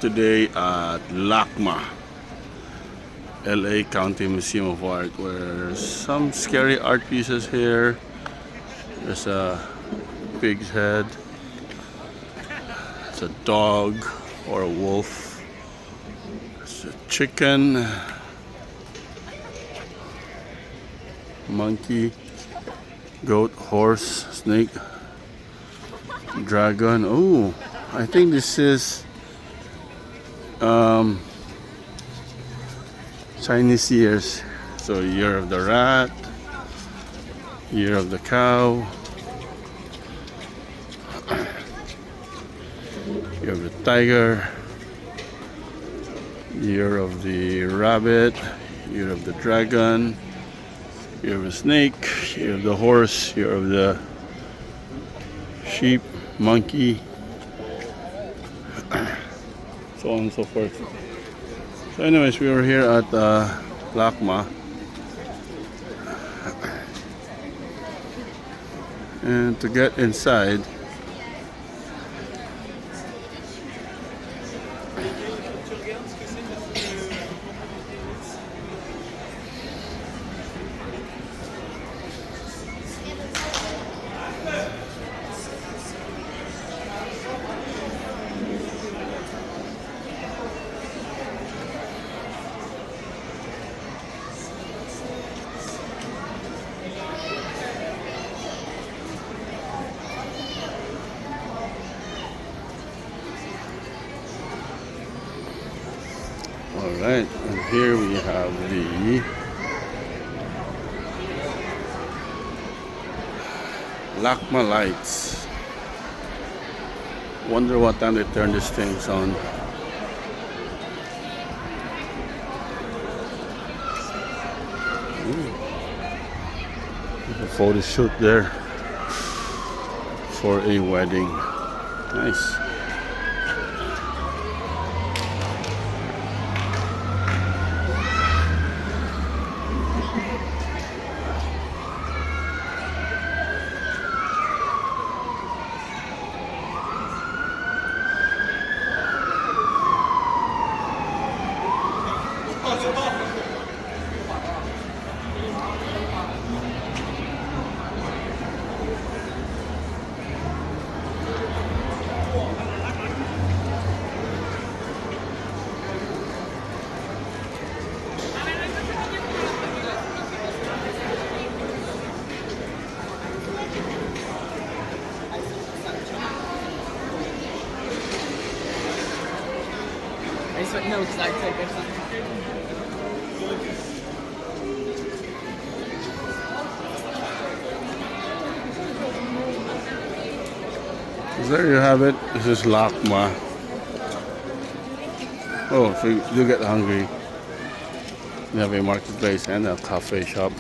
today at LACMA, LA County Museum of Art, where some scary art pieces here. There's a pig's head. It's a dog or a wolf. It's a chicken, monkey, goat, horse, snake, dragon. Oh, I think this is Chinese years. So year of the rat, year of the cow, year of the tiger, year of the rabbit, year of the dragon, year of the snake, year of the horse, year of the sheep, monkey, so on and so forth. So anyways, we were here at LACMA, and to get inside, alright, and here we have the LACMA lights. Wonder what time they turn these things on. There's a photo shoot there for a wedding. Nice. No, because I take it. So there you have it. This is LACMA. Oh, if you do get hungry, you have a marketplace and a cafe shop.